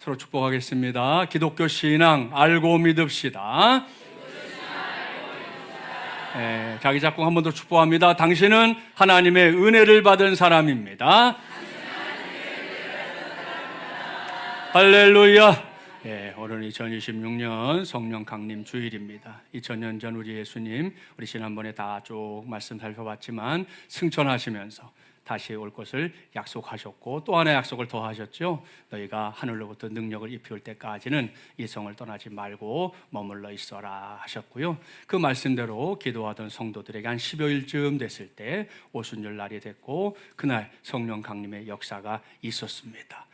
서로 축복하겠습니다. 기독교 신앙 알고 믿읍시다. 자기 작곡 한 번 더 축복합니다. 당신은 하나님의 은혜를 받은 사람입니다. 할렐루야. 오늘은 2026년 성령 강림 주일입니다. 2000년 전 우리 예수님, 우리 지난번에 다 쭉 말씀 살펴봤지만 승천하시면서 다시 올 것을 약속하셨고 또 하나의 약속을 더 하셨죠. 너희가 하늘로부터 능력을 입혀올 때까지는 이 성을 떠나지 말고 머물러 있어라 하셨고요. 그 말씀대로 기도하던 성도들에게 한 10여일쯤 됐을 때 오순절 날이 됐고 그날 성령 강림의 역사가 있었습니다.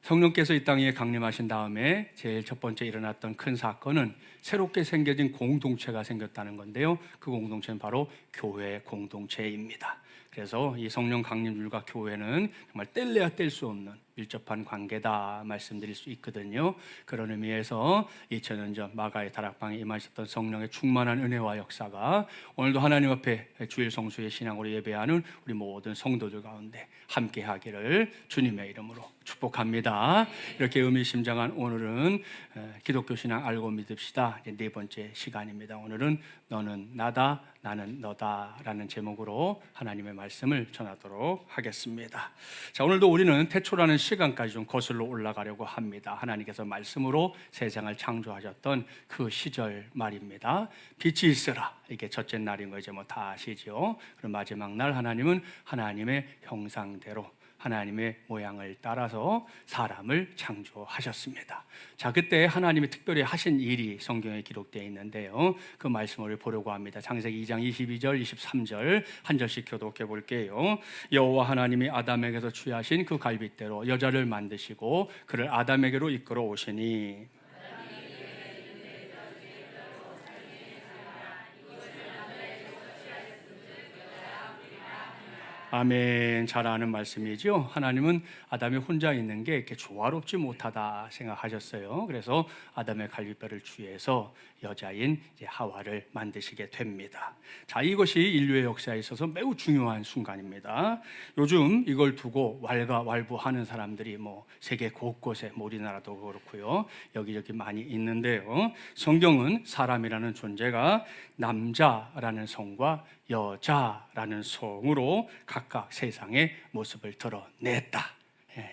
성령께서 이 땅에 강림하신 다음에 제일 첫 번째 일어났던 큰 사건은 새롭게 생겨진 공동체가 생겼다는 건데요. 그 공동체는 바로 교회 공동체입니다. 그래서 이 성령 강림줄과 교회는 정말 뗄래야 뗄 수 없는 밀접한 관계다 말씀드릴 수 있거든요. 그런 의미에서 2000년 전 마가의 다락방에 임하셨던 성령의 충만한 은혜와 역사가 오늘도 하나님 앞에 주일 성수의 신앙으로 예배하는 우리 모든 성도들 가운데 함께 하기를 주님의 이름으로 축복합니다. 이렇게 의미심장한 오늘은 기독교 신앙 알고 믿읍시다 네 번째 시간입니다. 오늘은 너는 나다 나는 너다 라는 제목으로 하나님의 말씀을 전하도록 하겠습니다. 자, 오늘도 우리는 태초라는 시간까지 좀 거슬러 올라가려고 합니다. 하나님께서 말씀으로 세상을 창조하셨던 그 시절 말입니다. 빛이 있으라, 이게 첫째 날인 거 이제 뭐 다 아시죠? 그럼 마지막 날 하나님은 하나님의 형상대로 하나님의 모양을 따라서 사람을 창조하셨습니다. 자, 그때 하나님이 특별히 하신 일이 성경에 기록되어 있는데요. 그 말씀을 보려고 합니다. 창세기 2장 22절, 23절 한 절씩 교독해 볼게요. 여호와 하나님이 아담에게서 취하신 그 갈빗대로 여자를 만드시고 그를 아담에게로 이끌어 오시니 아멘. 잘 아는 말씀이죠. 하나님은 아담이 혼자 있는 게 이렇게 조화롭지 못하다 생각하셨어요. 그래서 아담의 갈빗뼈를 취해서 여자인 하와를 만드시게 됩니다. 자, 이것이 인류의 역사에 있어서 매우 중요한 순간입니다. 요즘 이걸 두고 왈가왈부하는 사람들이 뭐 세계 곳곳에 우리나라도 그렇고요. 여기저기 많이 있는데요. 성경은 사람이라는 존재가 남자라는 성과 여자라는 성으로 각각 세상의 모습을 드러냈다.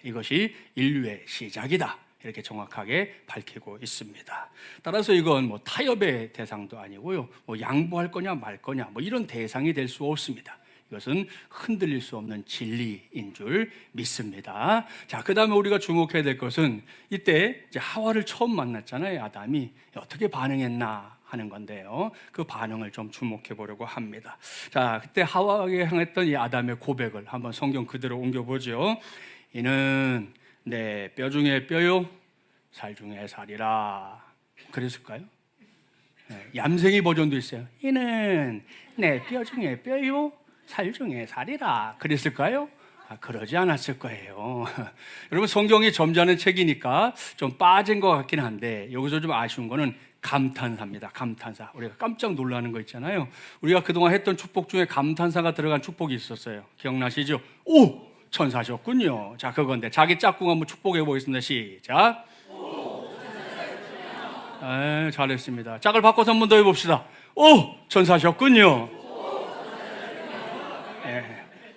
이것이 인류의 시작이다. 이렇게 정확하게 밝히고 있습니다. 따라서 이건 뭐 타협의 대상도 아니고요. 뭐 양보할 거냐 말 거냐 뭐 이런 대상이 될 수 없습니다. 이것은 흔들릴 수 없는 진리인 줄 믿습니다. 자, 그 다음에 우리가 주목해야 될 것은 이때 이제 하와를 처음 만났잖아요. 아담이 어떻게 반응했나 하는 건데요. 그 반응을 좀 주목해 보려고 합니다. 자, 그때 하와에게 향했던 이 아담의 고백을 한번 성경 그대로 옮겨보죠. 이는 내 뼈 중에 뼈요 살 중에 살이라. 그랬을까요? 얌생이 버전도 있어요. 이는 내 뼈 중에 뼈요 살 중에 살이라. 그랬을까요? 그러지 않았을 거예요. 여러분, 성경이 점잖은 책이니까 좀 빠진 것 같긴 한데 여기서 좀 아쉬운 거는 감탄사입니다. 감탄사. 우리가 깜짝 놀라는 거 있잖아요. 우리가 그동안 했던 축복 중에 감탄사가 들어간 축복이 있었어요. 기억나시죠? 오! 천사셨군요. 자, 그건데 자기 짝꿍 한번 축복해 보겠습니다. 시작. 잘했습니다. 짝을 바꿔서 한 번 더 해봅시다. 오! 천사셨군요.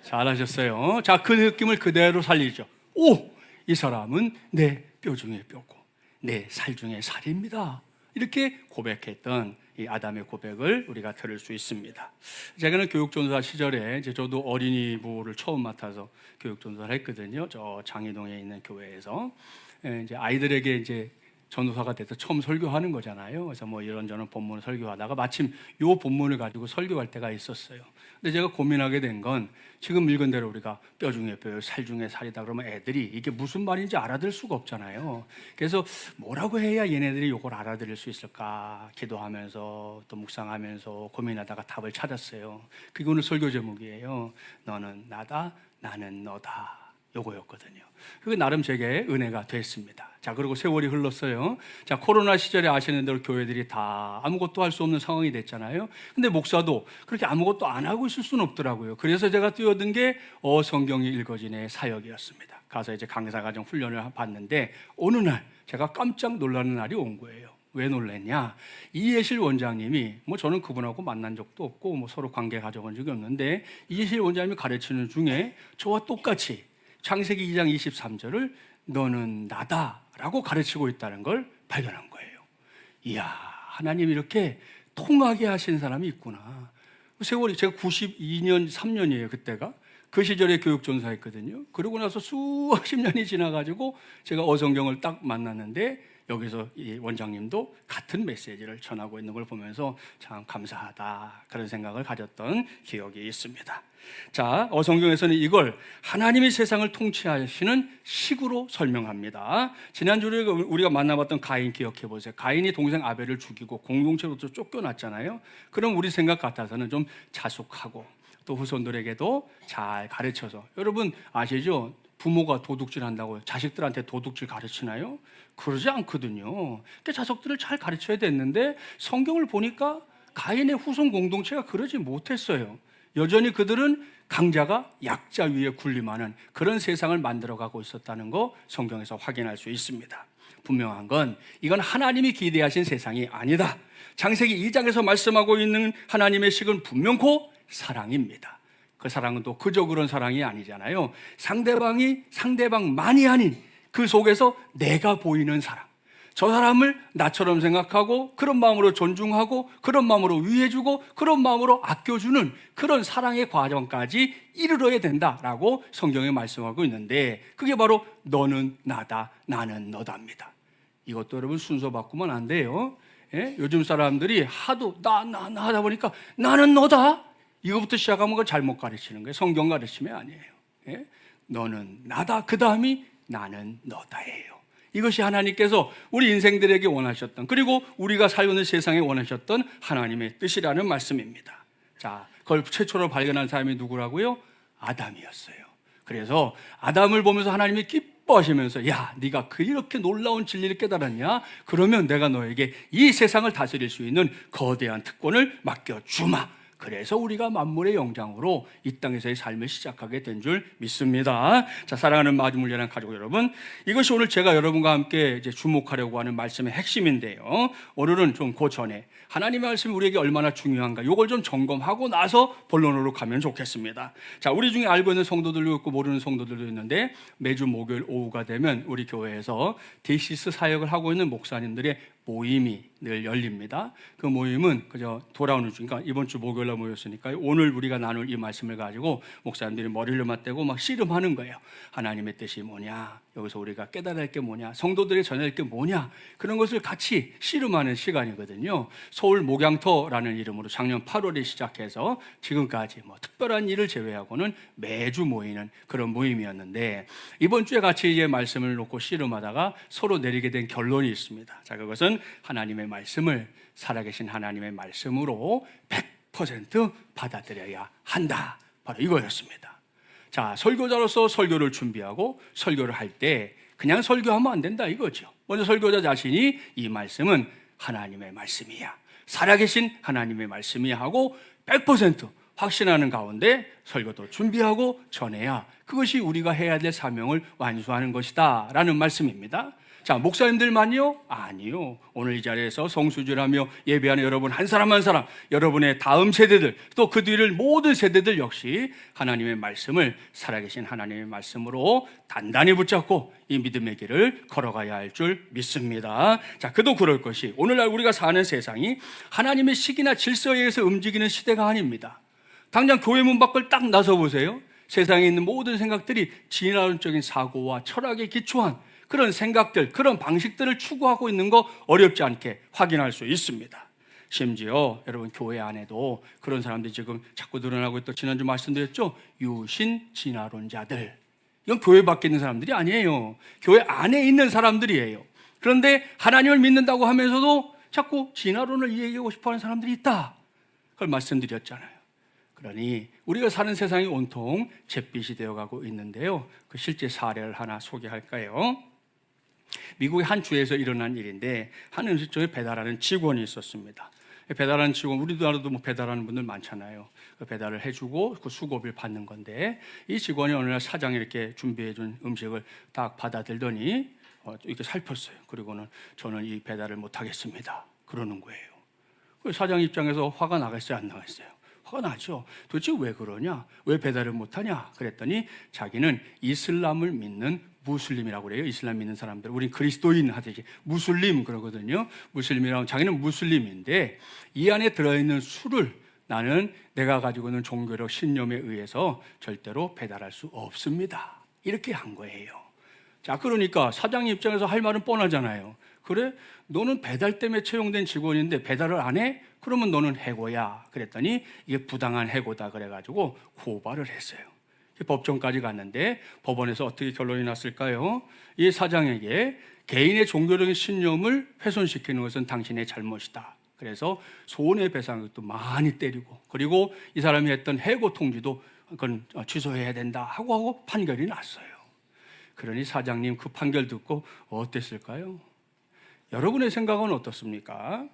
잘하셨어요. 자, 그 느낌을 그대로 살리죠. 오! 이 사람은 내 뼈 중에 뼈고 내 살 중에 살입니다. 이렇게 고백했던 이 아담의 고백을 우리가 들을 수 있습니다. 제가는 교육전도사 시절에 이제 저도 어린이부를 처음 맡아서 교육전도사를 했거든요. 저 장희동에 있는 교회에서 이제 아이들에게 이제 전도사가 돼서 처음 설교하는 거잖아요. 그래서 뭐 이런저런 본문을 설교하다가 마침 요 본문을 가지고 설교할 때가 있었어요. 근데 제가 고민하게 된 건 지금 읽은 대로 우리가 뼈 중에 뼈, 살 중에 살이다 그러면 애들이 이게 무슨 말인지 알아들을 수가 없잖아요. 그래서 뭐라고 해야 얘네들이 이걸 알아들을 수 있을까 기도하면서 또 묵상하면서 고민하다가 답을 찾았어요. 그게 오늘 설교 제목이에요. 너는 나다, 나는 너다. 요거였거든요. 그게 나름 제게 은혜가 됐습니다. 자, 그리고 세월이 흘렀어요. 자, 코로나 시절에 아시는 대로 교회들이 다 아무것도 할 수 없는 상황이 됐잖아요. 근데 목사도 그렇게 아무것도 안 하고 있을 수는 없더라고요. 그래서 제가 뛰어든 게 성경이 읽어진의 사역이었습니다. 가서 이제 강사과정 훈련을 받는데 어느 날 제가 깜짝 놀라는 날이 온 거예요. 왜 놀랐냐? 이예실 원장님이 뭐 저는 그분하고 만난 적도 없고 뭐 서로 관계 가져본 적이 없는데 이예실 원장님이 가르치는 중에 저와 똑같이 창세기 2장 23절을 너는 나다라고 가르치고 있다는 걸 발견한 거예요. 이야, 하나님 이렇게 통하게 하신 사람이 있구나. 세월이 제가 92년 3년이에요 그때가. 그 시절에 교육전사했거든요. 그러고 나서 수십 년이 지나가지고 제가 어성경을 딱 만났는데 여기서 이 원장님도 같은 메시지를 전하고 있는 걸 보면서 참 감사하다 그런 생각을 가졌던 기억이 있습니다. 자, 어성경에서는 이걸 하나님이 세상을 통치하시는 식으로 설명합니다. 지난주에 우리가 만나봤던 가인 기억해 보세요. 가인이 동생 아벨을 죽이고 공동체로부터 쫓겨났잖아요. 그럼 우리 생각 같아서는 좀 자숙하고 또 후손들에게도 잘 가르쳐서, 여러분 아시죠? 부모가 도둑질 한다고 자식들한테 도둑질 가르치나요? 그러지 않거든요. 그러니까 자식들을 잘 가르쳐야 됐는데 성경을 보니까 가인의 후손 공동체가 그러지 못했어요. 여전히 그들은 강자가 약자 위에 군림하는 그런 세상을 만들어가고 있었다는 거 성경에서 확인할 수 있습니다. 분명한 건 이건 하나님이 기대하신 세상이 아니다. 창세기 2장에서 말씀하고 있는 하나님의 식은 분명코 사랑입니다. 그 사랑은 또 그저 그런 사랑이 아니잖아요. 상대방만이 아닌 그 속에서 내가 보이는 사랑, 저 사람을 나처럼 생각하고 그런 마음으로 존중하고 그런 마음으로 위해주고 그런 마음으로 아껴주는 그런 사랑의 과정까지 이르러야 된다라고 성경에 말씀하고 있는데, 그게 바로 너는 나다 나는 너답니다. 이것도 여러분 순서 바꾸면 안 돼요. 예? 요즘 사람들이 하도 나 하다 보니까 나는 너다, 이거부터 시작하면 그걸 잘못 가르치는 거예요. 성경 가르침이 아니에요. 예? 너는 나다, 그 다음이 나는 너다예요. 이것이 하나님께서 우리 인생들에게 원하셨던, 그리고 우리가 살고 있는 세상에 원하셨던 하나님의 뜻이라는 말씀입니다. 자, 그걸 최초로 발견한 사람이 누구라고요? 아담이었어요. 그래서 아담을 보면서 하나님이 기뻐하시면서, 야, 네가 이렇게 놀라운 진리를 깨달았냐? 그러면 내가 너에게 이 세상을 다스릴 수 있는 거대한 특권을 맡겨주마. 그래서 우리가 만물의 영장으로 이 땅에서의 삶을 시작하게 된 줄 믿습니다. 자, 사랑하는 마주물려난 가족 여러분, 이것이 오늘 제가 여러분과 함께 이제 주목하려고 하는 말씀의 핵심인데요. 오늘은 좀 그 전에 하나님의 말씀이 우리에게 얼마나 중요한가, 이걸 좀 점검하고 나서 본론으로 가면 좋겠습니다. 자, 우리 중에 알고 있는 성도들도 있고 모르는 성도들도 있는데, 매주 목요일 오후가 되면 우리 교회에서 데이시스 사역을 하고 있는 목사님들의 모임이 늘 열립니다. 그 모임은 그저 돌아오는 주, 그러니까 이번 주 목요일에 모였으니까요. 오늘 우리가 나눌 이 말씀을 가지고 목사님들이 머리를 맞대고 막 씨름하는 거예요. 하나님의 뜻이 뭐냐? 여기서 우리가 깨달아야 할 게 뭐냐? 성도들이 전해야 할 게 뭐냐? 그런 것을 같이 씨름하는 시간이거든요. 서울 목양터라는 이름으로 작년 8월에 시작해서 지금까지 뭐 특별한 일을 제외하고는 매주 모이는 그런 모임이었는데, 이번 주에 같이 이제 말씀을 놓고 씨름하다가 서로 내리게 된 결론이 있습니다. 자, 그것은 하나님의 말씀을 살아계신 하나님의 말씀으로 100% 받아들여야 한다. 바로 이거였습니다. 자, 설교자로서 설교를 준비하고 설교를 할 때 그냥 설교하면 안 된다 이거죠. 먼저 설교자 자신이 이 말씀은 하나님의 말씀이야, 살아계신 하나님의 말씀이야 하고 100% 확신하는 가운데 설교도 준비하고 전해야 그것이 우리가 해야 될 사명을 완수하는 것이다 라는 말씀입니다. 자, 목사님들만요? 아니요. 오늘 이 자리에서 성수주라며 예배하는 여러분 한 사람 한 사람, 여러분의 다음 세대들, 또 그 뒤를 모든 세대들 역시 하나님의 말씀을 살아계신 하나님의 말씀으로 단단히 붙잡고 이 믿음의 길을 걸어가야 할 줄 믿습니다. 자, 그도 그럴 것이 오늘날 우리가 사는 세상이 하나님의 식이나 질서에 의해서 움직이는 시대가 아닙니다. 당장 교회 문 밖을 딱 나서보세요. 세상에 있는 모든 생각들이 진화론적인 사고와 철학에 기초한 그런 생각들, 그런 방식들을 추구하고 있는 거 어렵지 않게 확인할 수 있습니다. 심지어 여러분 교회 안에도 그런 사람들이 지금 자꾸 늘어나고 있다. 지난주 말씀드렸죠? 유신 진화론자들. 이건 교회 밖에 있는 사람들이 아니에요. 교회 안에 있는 사람들이에요. 그런데 하나님을 믿는다고 하면서도 자꾸 진화론을 이야기하고 싶어하는 사람들이 있다. 그걸 말씀드렸잖아요. 그러니 우리가 사는 세상이 온통 잿빛이 되어가고 있는데요. 그 실제 사례를 하나 소개할까요? 미국의 한 주에서 일어난 일인데, 한 음식점에 배달하는 직원이 있었습니다. 배달하는 직원, 우리나라도 뭐 배달하는 분들 많잖아요. 그 배달을 해주고 그 수고비를 받는 건데, 이 직원이 어느 날 사장이 이렇게 준비해준 음식을 딱 받아들더니 이렇게 살폈어요. 그리고는 저는 이 배달을 못 하겠습니다, 그러는 거예요. 그 사장 입장에서 화가 나겠어요, 안 나겠어요? 화가 나죠. 도대체 왜 그러냐? 왜 배달을 못하냐? 그랬더니 자기는 이슬람을 믿는 무슬림이라고 그래요. 이슬람 믿는 사람들. 우린 그리스도인 하듯이 무슬림 그러거든요. 무슬림이라고, 자기는 무슬림인데 이 안에 들어있는 술을 나는 내가 가지고 있는 종교적 신념에 의해서 절대로 배달할 수 없습니다, 이렇게 한 거예요. 자, 그러니까 사장 입장에서 할 말은 뻔하잖아요. 그래? 너는 배달 때문에 채용된 직원인데 배달을 안 해? 그러면 너는 해고야. 그랬더니 이게 부당한 해고다 그래가지고 고발을 했어요. 법정까지 갔는데 법원에서 어떻게 결론이 났을까요? 이 사장에게 개인의 종교적인 신념을 훼손시키는 것은 당신의 잘못이다. 그래서 손해배상도 많이 때리고, 그리고 이 사람이 했던 해고 통지도 그건 취소해야 된다 하고 판결이 났어요. 그러니 사장님 그 판결 듣고 어땠을까요? 여러분의 생각은 어떻습니까?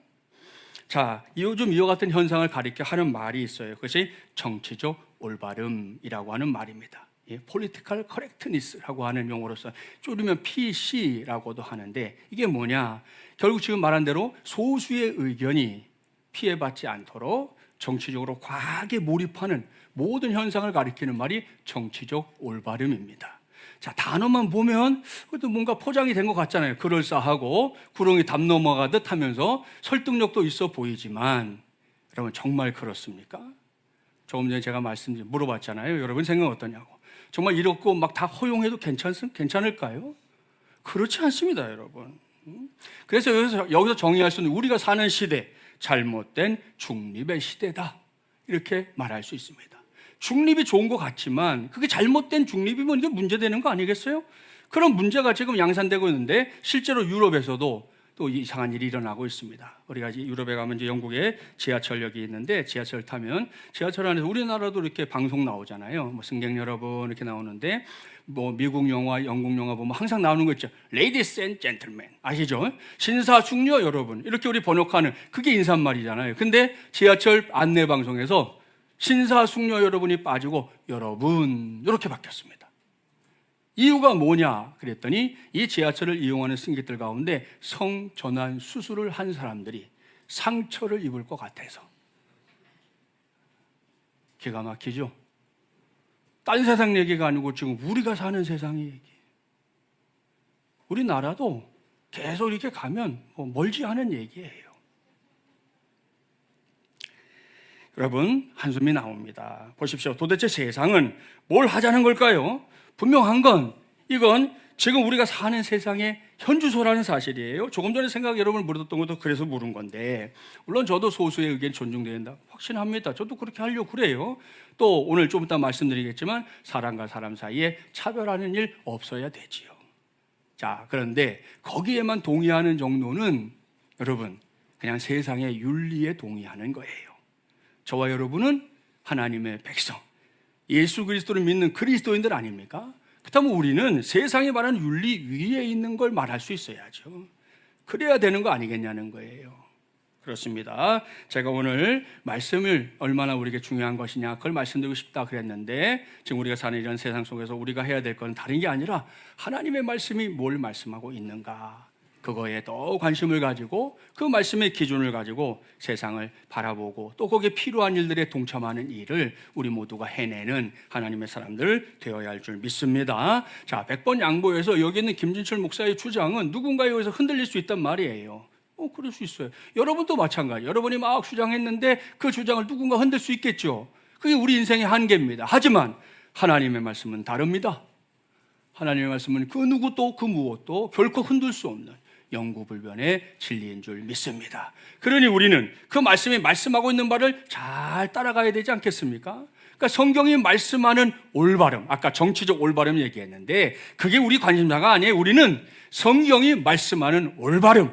자, 요즘 이와 같은 현상을 가리켜 하는 말이 있어요. 그것이 정치적 올바름이라고 하는 말입니다. Political Correctness라고 하는 용어로서 줄이면 PC라고도 하는데, 이게 뭐냐? 결국 지금 말한 대로 소수의 의견이 피해받지 않도록 정치적으로 과하게 몰입하는 모든 현상을 가리키는 말이 정치적 올바름입니다. 자, 단어만 보면 그래도 뭔가 포장이 된 것 같잖아요. 그럴싸하고 구렁이 담 넘어가듯 하면서 설득력도 있어 보이지만, 여러분 정말 그렇습니까? 조금 전에 제가 물어봤잖아요. 여러분 생각 어떠냐고. 정말 이렇고 막 다 허용해도 괜찮을까요? 그렇지 않습니다, 여러분. 그래서 여기서 정의할 수는 우리가 사는 시대, 잘못된 중립의 시대다, 이렇게 말할 수 있습니다. 중립이 좋은 것 같지만 그게 잘못된 중립이면 이게 문제되는 거 아니겠어요? 그런 문제가 지금 양산되고 있는데, 실제로 유럽에서도 또 이상한 일이 일어나고 있습니다. 우리가 이제 유럽에 가면 이제 영국에 지하철역이 있는데, 지하철 타면 지하철 안에서 우리나라도 이렇게 방송 나오잖아요. 뭐 승객 여러분 이렇게 나오는데, 뭐 미국 영화, 영국 영화 보면 항상 나오는 거 있죠. Ladies and gentlemen, 아시죠? 신사숙녀 여러분, 이렇게 우리 번역하는 그게 인사말이잖아요. 근데 지하철 안내 방송에서 신사숙녀 여러분이 빠지고 여러분 이렇게 바뀌었습니다. 이유가 뭐냐 그랬더니, 이 지하철을 이용하는 승객들 가운데 성전환 수술을 한 사람들이 상처를 입을 것 같아서. 기가 막히죠? 딴 세상 얘기가 아니고 지금 우리가 사는 세상의 얘기. 우리나라도 계속 이렇게 가면 멀지 않은 얘기예요. 여러분, 한숨이 나옵니다. 보십시오. 도대체 세상은 뭘 하자는 걸까요? 분명한 건 이건 지금 우리가 사는 세상의 현주소라는 사실이에요. 조금 전에 생각 여러분을 물었던 것도 그래서 물은 건데, 물론 저도 소수의 의견 존중된다 확신합니다. 저도 그렇게 하려고 그래요. 또 오늘 좀 이따 말씀드리겠지만 사람과 사람 사이에 차별하는 일 없어야 되지요. 자, 그런데 거기에만 동의하는 정도는 여러분 그냥 세상의 윤리에 동의하는 거예요. 저와 여러분은 하나님의 백성, 예수 그리스도를 믿는 그리스도인들 아닙니까? 그렇다면 우리는 세상이 말하는 윤리 위에 있는 걸 말할 수 있어야죠. 그래야 되는 거 아니겠냐는 거예요. 그렇습니다. 제가 오늘 말씀을 얼마나 우리에게 중요한 것이냐 그걸 말씀드리고 싶다 그랬는데, 지금 우리가 사는 이런 세상 속에서 우리가 해야 될 건 다른 게 아니라 하나님의 말씀이 뭘 말씀하고 있는가, 그거에 더 관심을 가지고 그 말씀의 기준을 가지고 세상을 바라보고 또 거기에 필요한 일들에 동참하는 일을 우리 모두가 해내는 하나님의 사람들 되어야 할 줄 믿습니다. 자, 100번 양보해서 여기 있는 김진철 목사의 주장은 누군가에 의해서 흔들릴 수 있단 말이에요. 그럴 수 있어요. 여러분도 마찬가지. 여러분이 막 주장했는데 그 주장을 누군가 흔들 수 있겠죠. 그게 우리 인생의 한계입니다. 하지만 하나님의 말씀은 다릅니다. 하나님의 말씀은 그 누구도 그 무엇도 결코 흔들 수 없는 영구불변의 진리인 줄 믿습니다. 그러니 우리는 그 말씀이 말씀하고 있는 바를 잘 따라가야 되지 않겠습니까? 그러니까 성경이 말씀하는 올바름, 아까 정치적 올바름 얘기했는데 그게 우리 관심사가 아니에요. 우리는 성경이 말씀하는 올바름,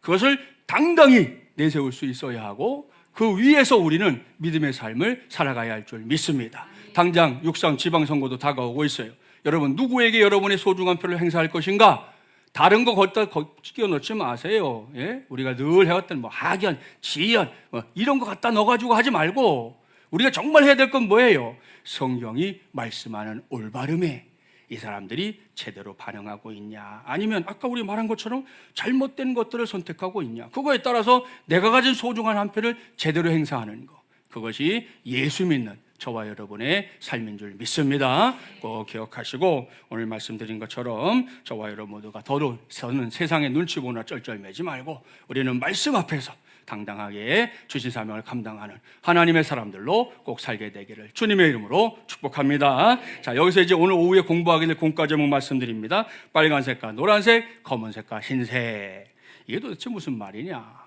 그것을 당당히 내세울 수 있어야 하고 그 위에서 우리는 믿음의 삶을 살아가야 할 줄 믿습니다. 당장 육상 지방선거도 다가오고 있어요. 여러분, 누구에게 여러분의 소중한 표를 행사할 것인가? 다른 거 거기다 끼워 넣지 마세요. 예? 우리가 늘 해왔던 뭐 학연, 지연 뭐 이런 거 갖다 넣어가지고 하지 말고 우리가 정말 해야 될 건 뭐예요? 성경이 말씀하는 올바름에 이 사람들이 제대로 반응하고 있냐, 아니면 아까 우리 말한 것처럼 잘못된 것들을 선택하고 있냐, 그거에 따라서 내가 가진 소중한 한 표를 제대로 행사하는 것, 그것이 예수 믿는 저와 여러분의 삶인 줄 믿습니다. 꼭 기억하시고 오늘 말씀드린 것처럼 저와 여러분 모두가 더러운 세상의 눈치 보나 쩔쩔매지 말고 우리는 말씀 앞에서 당당하게 주신 사명을 감당하는 하나님의 사람들로 꼭 살게 되기를 주님의 이름으로 축복합니다. 자, 여기서 이제 오늘 오후에 공부하게 될 공과 제목 말씀드립니다. 빨간색과 노란색, 검은색과 흰색. 이게 도대체 무슨 말이냐?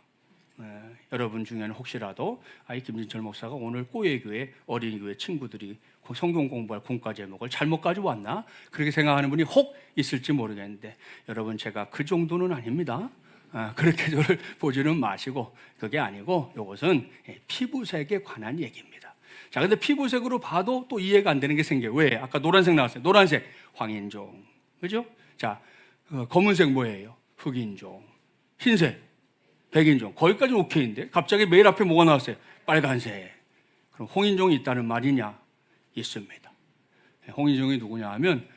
여러분 중에는 혹시라도 김진철 목사가 오늘 꼬예교회 어린이교회 친구들이 성경 공부할 공과 제목을 잘못 가져왔나? 그렇게 생각하는 분이 혹 있을지 모르겠는데 여러분, 제가 그 정도는 아닙니다. 그렇게 저를 보지는 마시고, 그게 아니고 이것은 피부색에 관한 얘기입니다. 자, 근데 피부색으로 봐도 또 이해가 안 되는 게 생겨요. 왜? 아까 노란색 나왔어요. 노란색 황인종, 그죠? 자, 검은색 뭐예요? 흑인종. 흰색 백인종. 거기까지는 오케이인데 갑자기 메일 앞에 뭐가 나왔어요? 빨간색. 그럼 홍인종이 있다는 말이냐? 있습니다. 홍인종이 누구냐 하면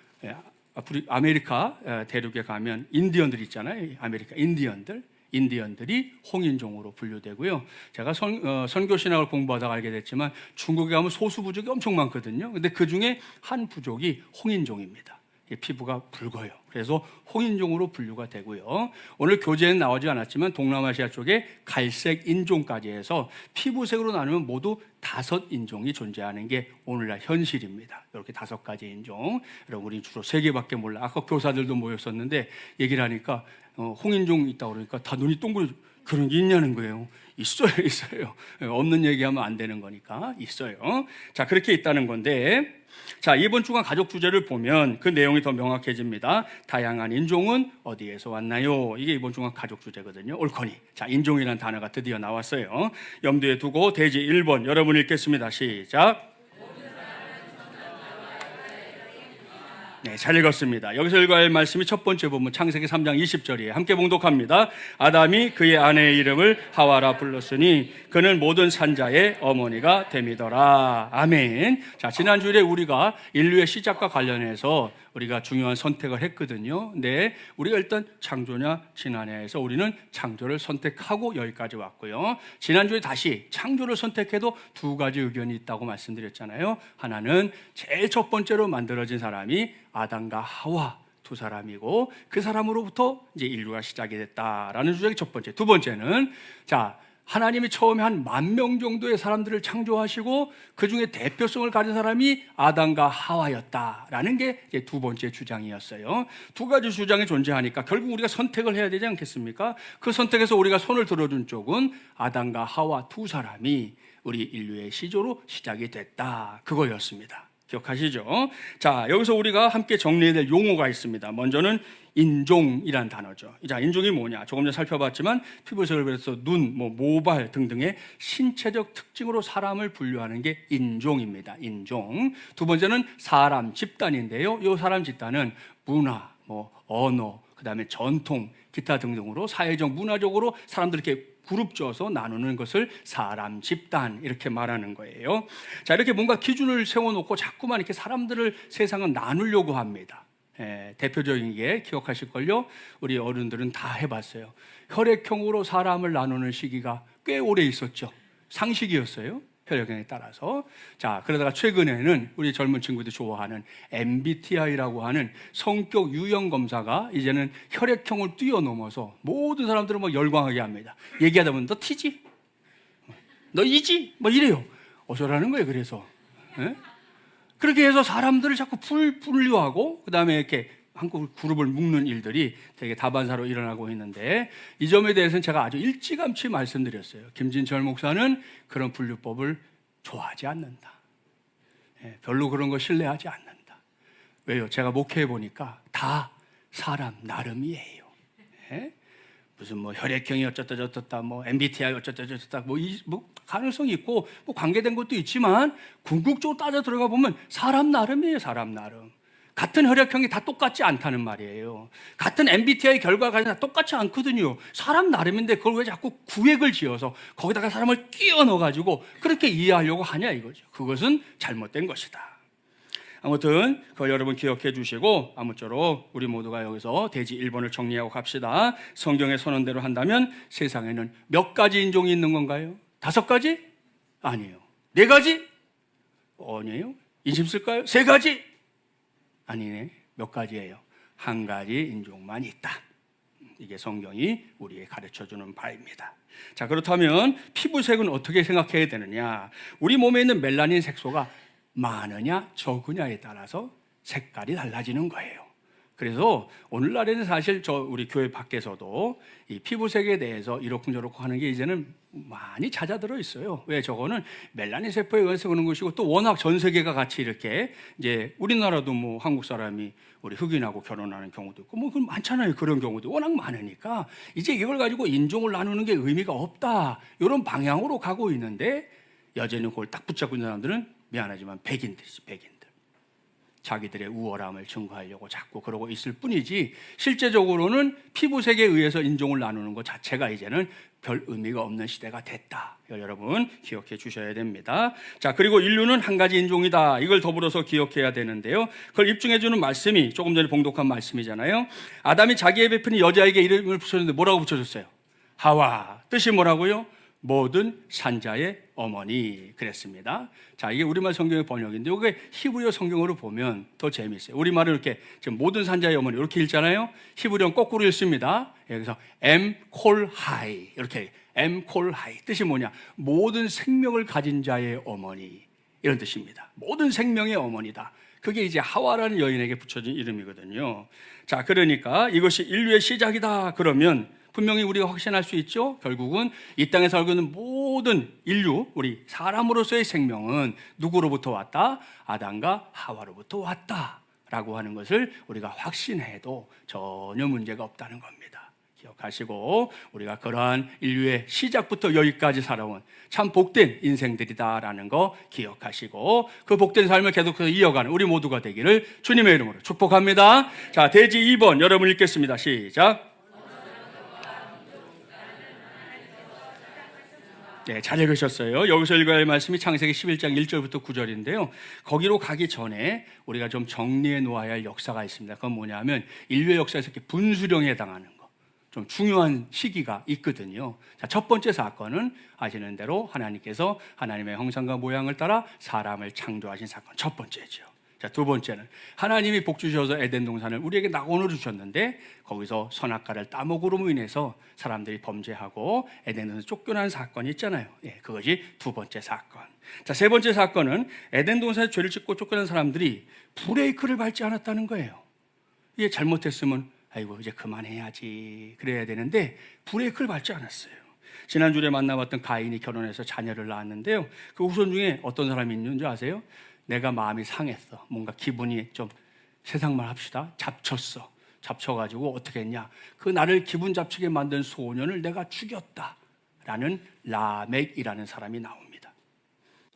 아메리카 대륙에 가면 인디언들 있잖아요. 아메리카 인디언들이 홍인종으로 분류되고요. 제가 선교 신학을 공부하다가 알게 됐지만 중국에 가면 소수 부족이 엄청 많거든요. 근데 그 중에 한 부족이 홍인종입니다. 피부가 붉어요. 그래서 홍인종으로 분류가 되고요. 오늘 교재에는 나오지 않았지만 동남아시아 쪽에 갈색 인종까지 해서 피부색으로 나누면 모두 5인종이 존재하는 게 오늘날 현실입니다. 이렇게 5가지 인종. 여러분, 우리 주로 3개밖에 몰라. 아까 교사들도 모였었는데 얘기를 하니까 홍인종 있다고 그러니까 다 눈이 동그랗죠. 그런 게 있냐는 거예요. 있어요. 없는 얘기하면 안 되는 거니까 있어요. 자, 그렇게 있다는 건데, 자, 이번 주간 가족 주제를 보면 그 내용이 더 명확해집니다. 다양한 인종은 어디에서 왔나요? 이게 이번 주간 가족 주제거든요. 옳거니. 자, 인종이라는 단어가 드디어 나왔어요. 염두에 두고 대지 1번 여러분 읽겠습니다. 시작. 네, 잘 읽었습니다. 여기서 읽어야 할 말씀이 첫 번째 본문 창세기 3장 20절이에요. 함께 봉독합니다. 아담이 그의 아내의 이름을 하와라 불렀으니 그는 모든 산자의 어머니가 됨이더라. 아멘. 자, 지난 주일에 우리가 인류의 시작과 관련해서 우리가 중요한 선택을 했거든요. 근데 우리가 일단 창조냐 진화냐에서 우리는 창조를 선택하고 여기까지 왔고요. 지난주에 다시 창조를 선택해도 2가지 의견이 있다고 말씀드렸잖아요. 하나는 제일 첫 번째로 만들어진 사람이 아담과 하와 2사람이고 그 사람으로부터 이제 인류가 시작이 됐다라는 주장이 첫 번째. 두 번째는 자, 하나님이 처음에 한 10,000명 정도의 사람들을 창조하시고 그 중에 대표성을 가진 사람이 아담과 하와였다라는 게 이제 두 번째 주장이었어요. 2가지 주장이 존재하니까 결국 우리가 선택을 해야 되지 않겠습니까? 그 선택에서 우리가 손을 들어준 쪽은 아담과 하와 2사람이 우리 인류의 시조로 시작이 됐다, 그거였습니다. 기억하시죠? 자, 여기서 우리가 함께 정리해야 될 용어가 있습니다. 먼저는 인종이란 단어죠. 자, 인종이 뭐냐? 조금 전에 살펴봤지만 피부색을 비롯해서 눈, 모발 등등의 신체적 특징으로 사람을 분류하는 게 인종입니다. 인종. 두 번째는 사람, 집단인데요. 이 사람 집단은 문화, 언어, 그다음에 전통, 기타 등등으로 사회적, 문화적으로 사람들 이렇게 그룹 져서 나누는 것을 사람, 집단 이렇게 말하는 거예요. 자, 이렇게 뭔가 기준을 세워놓고 자꾸만 이렇게 사람들을 세상은 나누려고 합니다. 대표적인 게 기억하실걸요? 우리 어른들은 다 해봤어요. 혈액형으로 사람을 나누는 시기가 꽤 오래 있었죠. 상식이었어요, 혈액형에 따라서. 자, 그러다가 최근에는 우리 젊은 친구들이 좋아하는 MBTI라고 하는 성격 유형 검사가 이제는 혈액형을 뛰어넘어서 모든 사람들을 열광하게 합니다. 얘기하다 보면 너 T지? 너 E지? 이래요. 어쩌라는 거예요, 그래서. 그렇게 해서 사람들을 자꾸 분류하고 그 다음에 이렇게 한국 그룹을 묶는 일들이 되게 다반사로 일어나고 있는데, 이 점에 대해서는 제가 아주 일찌감치 말씀드렸어요. 김진철 목사는 그런 분류법을 좋아하지 않는다. 별로 그런 거 신뢰하지 않는다. 왜요? 제가 목회해 보니까 다 사람 나름이에요. 무슨 혈액형이 어쩌다 저쩌다, MBTI 어쩌다 저쩌다, 가능성이 있고 관계된 것도 있지만 궁극적으로 따져 들어가 보면 사람 나름이에요. 사람 나름. 같은 혈액형이 다 똑같지 않다는 말이에요. 같은 MBTI 결과가 다 똑같지 않거든요. 사람 나름인데 그걸 왜 자꾸 구획을 지어서 거기다가 사람을 끼워 넣어가지고 그렇게 이해하려고 하냐 이거죠. 그것은 잘못된 것이다. 아무튼 그거 여러분 기억해 주시고 아무쪼록 우리 모두가 여기서 대지 1번을 정리하고 갑시다. 성경의 선언대로 한다면 세상에는 몇 가지 인종이 있는 건가요? 5가지? 아니에요. 4가지? 아니에요. 인심 쓸까요? 3가지? 아니네. 몇 가지예요? 1가지 인종만 있다. 이게 성경이 우리에게 가르쳐주는 바입니다. 자, 그렇다면 피부색은 어떻게 생각해야 되느냐? 우리 몸에 있는 멜라닌 색소가 많으냐 적으냐에 따라서 색깔이 달라지는 거예요. 그래서 오늘날에는 사실 우리 교회 밖에서도 이 피부색에 대해서 이렇쿵저렇쿵 하는 게 이제는 많이 잦아들어 있어요. 왜? 저거는 멜라닌 세포에 의해서 그런 것이고 또 워낙 전 세계가 같이 이렇게 이제 우리나라도 뭐 한국 사람이 우리 흑인하고 결혼하는 경우도 있고 뭐 많잖아요. 그런 경우도 워낙 많으니까 이제 이걸 가지고 인종을 나누는 게 의미가 없다. 이런 방향으로 가고 있는데 여전히 그걸 딱 붙잡고 있는 사람들은 미안하지만 백인들이지, 백인들. 자기들의 우월함을 증거하려고 자꾸 그러고 있을 뿐이지 실제적으로는 피부색에 의해서 인종을 나누는 것 자체가 이제는 별 의미가 없는 시대가 됐다. 여러분 기억해 주셔야 됩니다. 자, 그리고 인류는 1가지 인종이다. 이걸 더불어서 기억해야 되는데요. 그걸 입증해 주는 말씀이 조금 전에 봉독한 말씀이잖아요. 아담이 자기의 베푼이 여자에게 이름을 붙여줬는데 뭐라고 붙여줬어요? 하와. 뜻이 뭐라고요? 모든 산자의 어머니 그랬습니다. 자, 이게 우리말 성경의 번역인데 이게 히브리어 성경으로 보면 더 재미있어요. 우리말은 이렇게 지금 모든 산자의 어머니 이렇게 읽잖아요. 히브리어는 거꾸로 읽습니다. 여기서 엠콜하이 이렇게 엠콜하이 뜻이 뭐냐? 모든 생명을 가진 자의 어머니 이런 뜻입니다. 모든 생명의 어머니다. 그게 이제 하와라는 여인에게 붙여진 이름이거든요. 자, 그러니까 이것이 인류의 시작이다 그러면 분명히 우리가 확신할 수 있죠. 결국은 이 땅에 살고 있는 모든 인류, 우리 사람으로서의 생명은 누구로부터 왔다? 아담과 하와로부터 왔다라고 하는 것을 우리가 확신해도 전혀 문제가 없다는 겁니다. 기억하시고 우리가 그러한 인류의 시작부터 여기까지 살아온 참 복된 인생들이다라는 거 기억하시고 그 복된 삶을 계속해서 이어가는 우리 모두가 되기를 주님의 이름으로 축복합니다. 자, 대지 2번 여러분 읽겠습니다. 시작. 네, 잘 읽으셨어요. 여기서 읽어야 할 말씀이 창세기 11장 1절부터 9절인데요. 거기로 가기 전에 우리가 좀 정리해 놓아야 할 역사가 있습니다. 그건 뭐냐면 인류의 역사에서 이렇게 분수령에 해당하는 거. 좀 중요한 시기가 있거든요. 자, 첫 번째 사건은 아시는 대로 하나님께서 하나님의 형상과 모양을 따라 사람을 창조하신 사건. 첫 번째죠. 자, 두 번째는 하나님이 복 주셔서 에덴 동산을 우리에게 낙원으로 주셨는데 거기서 선악과를 따먹으로 인해서 사람들이 범죄하고 에덴 동산에서 쫓겨난 사건이 있잖아요. 예, 그것이 두 번째 사건. 자, 세 번째 사건은 에덴 동산에 죄를 짓고 쫓겨난 사람들이 브레이크를 밟지 않았다는 거예요. 이게 잘못했으면 아이고 이제 그만해야지 그래야 되는데 브레이크를 밟지 않았어요. 지난주에 만나봤던 가인이 결혼해서 자녀를 낳았는데요. 그 후손 중에 어떤 사람이 있는 줄 아세요? 내가 마음이 상했어. 뭔가 기분이 좀 세상말 합시다. 잡쳤어. 잡쳐가지고 어떻게 했냐? 그 나를 기분 잡치게 만든 소년을 내가 죽였다라는 라멕이라는 사람이 나옵니다.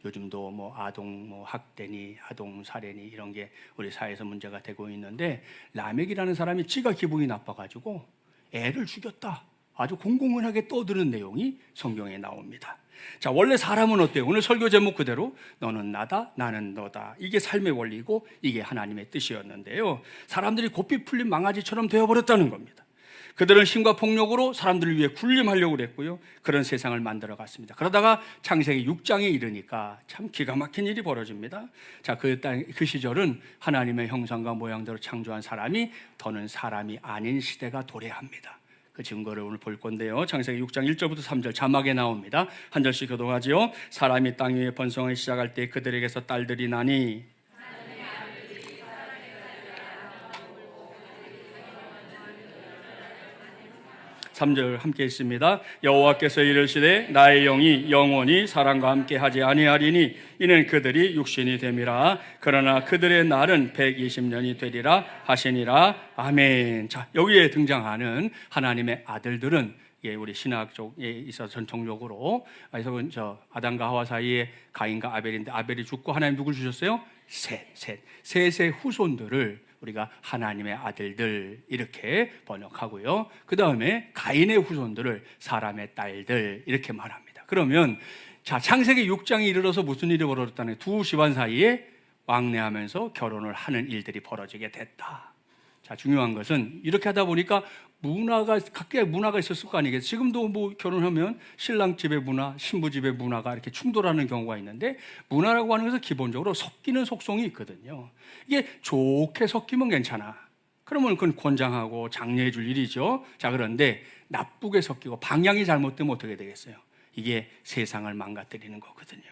요즘도 뭐 아동 학대니 아동 살해니 이런 게 우리 사회에서 문제가 되고 있는데 라멕이라는 사람이 지가 기분이 나빠가지고 애를 죽였다. 아주 공공연하게 떠드는 내용이 성경에 나옵니다. 자, 원래 사람은 어때요? 오늘 설교 제목 그대로 너는 나다, 나는 너다. 이게 삶의 원리고 이게 하나님의 뜻이었는데요. 사람들이 고삐 풀린 망아지처럼 되어버렸다는 겁니다. 그들은 힘과 폭력으로 사람들을 위해 군림하려고 그랬고요. 그런 세상을 만들어 갔습니다. 그러다가 창세기 6장에 이르니까 참 기가 막힌 일이 벌어집니다. 자, 그 시절은 하나님의 형상과 모양대로 창조한 사람이 더는 사람이 아닌 시대가 도래합니다. 그 증거를 오늘 볼 건데요. 창세기 6장 1절부터 3절 자막에 나옵니다. 한 절씩 교독하지요. 사람이 땅 위에 번성하기 시작할 때 그들에게서 딸들이 나니 3절 함께 있습니다. 여호와께서 이르시되 나의 영이 영원히 사람과 함께 하지 아니하리니 이는 그들이 육신이 됨이라. 그러나 그들의 날은 120년이 되리라 하시니라. 아멘. 자, 여기에 등장하는 하나님의 아들들은 우리 신학 쪽에 있어서 전통적으로 아담과 하와 사이에 가인과 아벨인데 아벨이 죽고 하나님 누굴 주셨어요? 셋의 후손들을 우리가 하나님의 아들들 이렇게 번역하고요. 그 다음에 가인의 후손들을 사람의 딸들 이렇게 말합니다. 그러면 자, 창세기 6장에 이르러서 무슨 일이 벌어졌다는 두 집안 사이에 왕래하면서 결혼을 하는 일들이 벌어지게 됐다. 자, 중요한 것은 이렇게 하다 보니까 각각의 문화가 있었을 거 아니겠어요? 지금도 뭐 결혼하면 신랑 집의 문화, 신부 집의 문화가 이렇게 충돌하는 경우가 있는데, 문화라고 하는 것은 기본적으로 섞이는 속성이 있거든요. 이게 좋게 섞이면 괜찮아. 그러면 그건 권장하고 장려해 줄 일이죠. 자, 그런데 나쁘게 섞이고 방향이 잘못되면 어떻게 되겠어요? 이게 세상을 망가뜨리는 거거든요.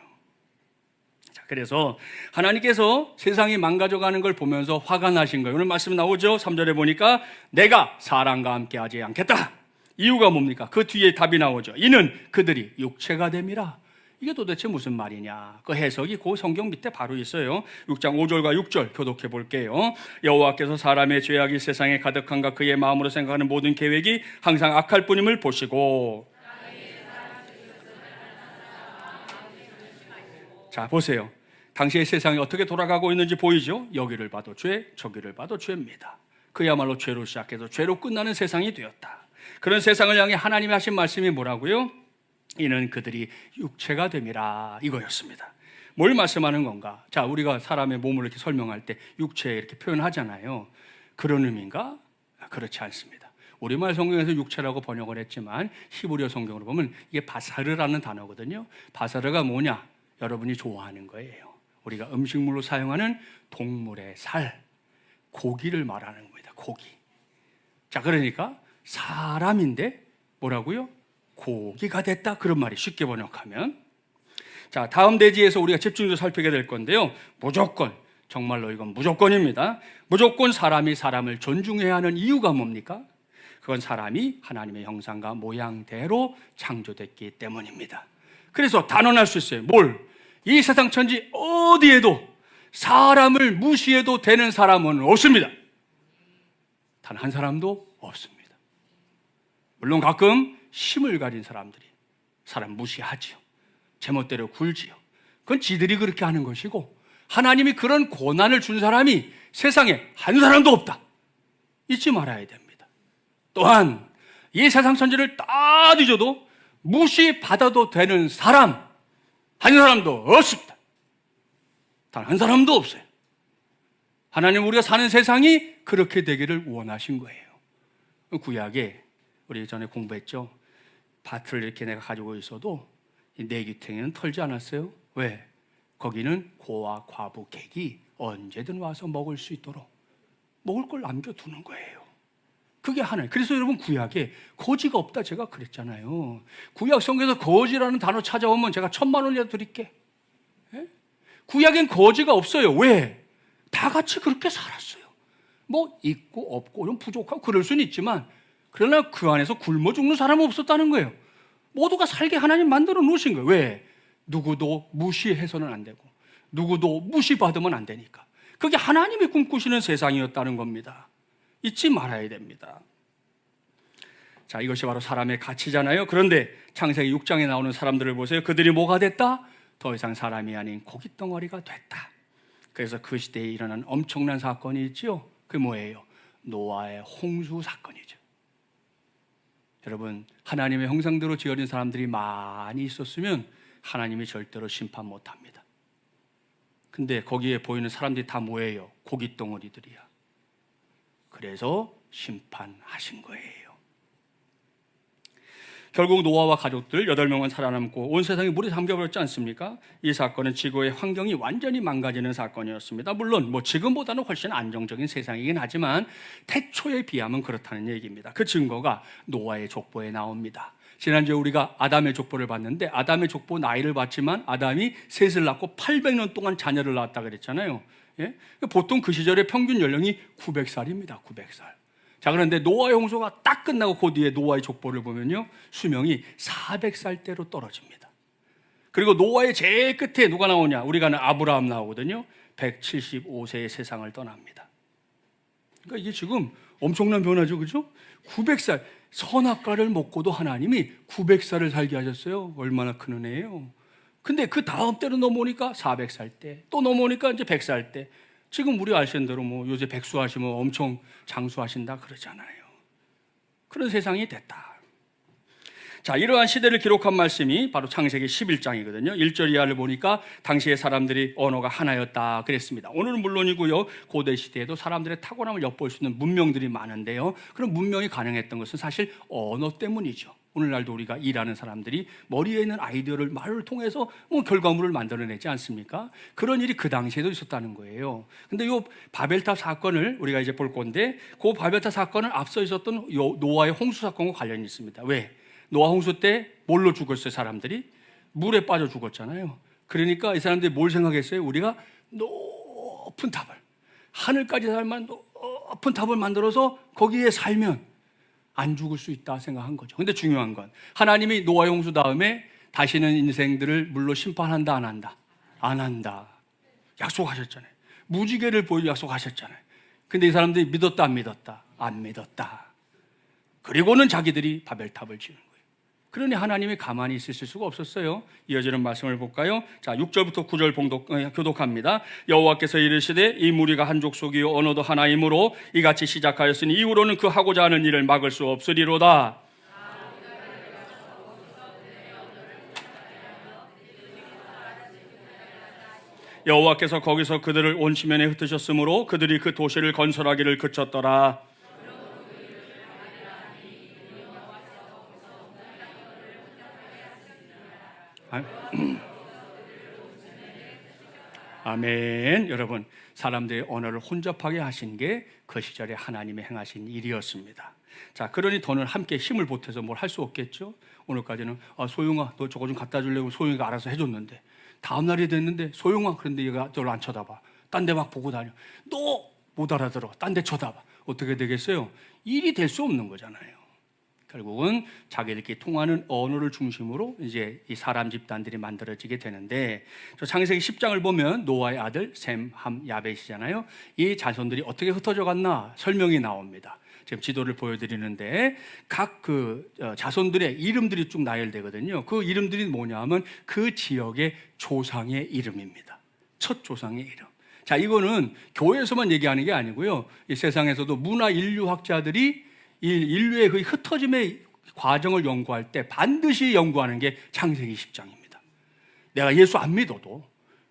자, 그래서 하나님께서 세상이 망가져가는 걸 보면서 화가 나신 거예요. 오늘 말씀 나오죠? 3절에 보니까 내가 사람과 함께 하지 않겠다. 이유가 뭡니까? 그 뒤에 답이 나오죠. 이는 그들이 육체가 됨이라. 이게 도대체 무슨 말이냐? 그 해석이 그 성경 밑에 바로 있어요. 6장 5절과 6절 교독해 볼게요. 여호와께서 사람의 죄악이 세상에 가득한가 그의 마음으로 생각하는 모든 계획이 항상 악할 뿐임을 보시고. 자, 보세요. 당시의 세상이 어떻게 돌아가고 있는지 보이죠? 여기를 봐도 죄, 저기를 봐도 죄입니다. 그야말로 죄로 시작해서 죄로 끝나는 세상이 되었다. 그런 세상을 향해 하나님이 하신 말씀이 뭐라고요? 이는 그들이 육체가 됨이라, 이거였습니다. 뭘 말씀하는 건가? 자, 우리가 사람의 몸을 이렇게 설명할 때 육체 이렇게 표현하잖아요. 그런 의미인가? 그렇지 않습니다. 우리말 성경에서 육체라고 번역을 했지만 히브리어 성경으로 보면 이게 바사르라는 단어거든요. 바사르가 뭐냐? 여러분이 좋아하는 거예요. 우리가 음식물로 사용하는 동물의 살, 고기를 말하는 겁니다. 고기. 자, 그러니까 사람인데 뭐라고요? 고기가 됐다, 그런 말이 쉽게 번역하면. 자, 다음 대지에서 우리가 집중적으로 살피게 될 건데요. 무조건, 정말로 이건 무조건입니다. 무조건 사람이 사람을 존중해야 하는 이유가 뭡니까? 그건 사람이 하나님의 형상과 모양대로 창조됐기 때문입니다. 그래서 단언할 수 있어요. 뭘? 이 세상 천지 어디에도 사람을 무시해도 되는 사람은 없습니다. 단 한 사람도 없습니다. 물론 가끔 힘을 가진 사람들이 사람 무시하지요. 제멋대로 굴지요. 그건 지들이 그렇게 하는 것이고, 하나님이 그런 고난을 준 사람이 세상에 한 사람도 없다. 잊지 말아야 됩니다. 또한 이 세상 천지를 다 뒤져도 무시받아도 되는 사람 한 사람도 없습니다. 단 한 사람도 없어요. 하나님, 우리가 사는 세상이 그렇게 되기를 원하신 거예요. 구약에 우리 전에 공부했죠. 밭을 이렇게 내가 가지고 있어도 내 귀퉁이는 털지 않았어요. 왜? 거기는 고와 과부 객이 언제든 와서 먹을 수 있도록 먹을 걸 남겨두는 거예요. 그게 하나님. 그래서 여러분, 구약에 거지가 없다 제가 그랬잖아요. 구약 성경에서 거지라는 단어 찾아오면 제가 1,000만 원이라도 드릴게. 예? 구약엔 거지가 없어요. 왜? 다 같이 그렇게 살았어요. 뭐 있고 없고 좀 부족하고 그럴 수는 있지만, 그러나 그 안에서 굶어 죽는 사람은 없었다는 거예요. 모두가 살게 하나님 만들어 놓으신 거예요. 왜? 누구도 무시해서는 안 되고 누구도 무시받으면 안 되니까. 그게 하나님이 꿈꾸시는 세상이었다는 겁니다. 잊지 말아야 됩니다. 자, 이것이 바로 사람의 가치잖아요. 그런데 창세기 6장에 나오는 사람들을 보세요. 그들이 뭐가 됐다? 더 이상 사람이 아닌 고깃덩어리가 됐다. 그래서 그 시대에 일어난 엄청난 사건이 있죠. 그게 뭐예요? 노아의 홍수 사건이죠. 여러분, 하나님의 형상대로 지어진 사람들이 많이 있었으면 하나님이 절대로 심판 못합니다. 근데 거기에 보이는 사람들이 다 뭐예요? 고깃덩어리들이야. 그래서 심판하신 거예요. 결국 노아와 가족들 8명은 살아남고 온 세상이 물에 잠겨버렸지 않습니까? 이 사건은 지구의 환경이 완전히 망가지는 사건이었습니다. 물론 지금보다는 훨씬 안정적인 세상이긴 하지만 태초에 비하면 그렇다는 얘기입니다. 그 증거가 노아의 족보에 나옵니다. 지난주에 우리가 아담의 족보를 봤는데, 아담의 족보 나이를 봤지만 아담이 셋을 낳고 800년 동안 자녀를 낳았다 그랬잖아요. 예? 보통 그 시절의 평균 연령이 900살입니다. 900살. 자, 그런데 노아의 홍수가 딱 끝나고 그 뒤에 노아의 족보를 보면요, 수명이 400살대로 떨어집니다. 그리고 노아의 제일 끝에 누가 나오냐? 우리가 아는 아브라함 나오거든요. 175세의 세상을 떠납니다. 그러니까 이게 지금 엄청난 변화죠, 그죠? 900살, 선악과를 먹고도 하나님이 900살을 살게 하셨어요. 얼마나 큰 은혜예요. 근데 그 다음 때로 넘어오니까 400살 때, 또 넘어오니까 이제 100살 때, 지금 우리 아시는 대로 뭐 요새 백수하시면 엄청 장수하신다 그러잖아요. 그런 세상이 됐다. 자, 이러한 시대를 기록한 말씀이 바로 창세기 11장이거든요. 1절 이하를 보니까 당시의 사람들이 언어가 하나였다 그랬습니다. 오늘은 물론이고요, 고대 시대에도 사람들의 탁월함을 엿볼 수 있는 문명들이 많은데요, 그런 문명이 가능했던 것은 사실 언어 때문이죠. 오늘날도 우리가 일하는 사람들이 머리에 있는 아이디어를 말을 통해서 뭐 결과물을 만들어내지 않습니까? 그런 일이 그 당시에도 있었다는 거예요. 근데 이 바벨탑 사건을 우리가 이제 볼 건데, 그 바벨탑 사건은 앞서 있었던 노아의 홍수 사건과 관련이 있습니다. 왜? 노아 홍수 때 뭘로 죽었어요? 사람들이 물에 빠져 죽었잖아요. 그러니까 이 사람들이 뭘 생각했어요? 우리가 높은 탑을, 하늘까지 살 만한 높은 탑을 만들어서 거기에 살면 안 죽을 수 있다 생각한 거죠. 근데 중요한 건 하나님이 노아의 홍수 다음에 다시는 인생들을 물로 심판한다 안 한다? 안 한다 약속하셨잖아요. 무지개를 보여 약속하셨잖아요. 근데 이 사람들이 믿었다 안 믿었다? 안 믿었다. 그리고는 자기들이 바벨탑을 지은 거예요. 그러니 하나님이 가만히 있으실 수가 없었어요. 이어지는 말씀을 볼까요? 자, 6절부터 9절 교독합니다. 여호와께서 이르시되 이 무리가 한 족속이요 언어도 하나이므로 이같이 시작하였으니 이후로는 그 하고자 하는 일을 막을 수 없으리로다. 여호와께서 거기서 그들을 온시면에 흩으셨으므로 그들이 그 도시를 건설하기를 그쳤더라. 아멘. 여러분, 사람들의 언어를 혼잡하게 하신 게 그 시절에 하나님이 행하신 일이었습니다. 자, 그러니 더는 함께 힘을 보태서 뭘 할 수 없겠죠. 오늘까지는 소영아 너 저거 좀 갖다 주려고 소영이가 알아서 해줬는데, 다음 날이 됐는데 소영아, 그런데 얘가 저를 안 쳐다봐. 딴 데 막 보고 다녀. 너 못 알아들어. 딴 데 쳐다봐. 어떻게 되겠어요? 일이 될 수 없는 거잖아요. 결국은 자기들끼리 통하는 언어를 중심으로 이제 이 사람 집단들이 만들어지게 되는데, 저 창세기 10장을 보면 노아의 아들 셈, 함, 야벳이잖아요. 이 자손들이 어떻게 흩어져 갔나 설명이 나옵니다. 지금 지도를 보여드리는데 각 그 자손들의 이름들이 쭉 나열되거든요. 그 이름들이 뭐냐 하면 그 지역의 조상의 이름입니다. 첫 조상의 이름. 자, 이거는 교회에서만 얘기하는 게 아니고요, 이 세상에서도 문화 인류학자들이 인류의 그 흩어짐의 과정을 연구할 때 반드시 연구하는 게 창세기 10장입니다. 내가 예수 안 믿어도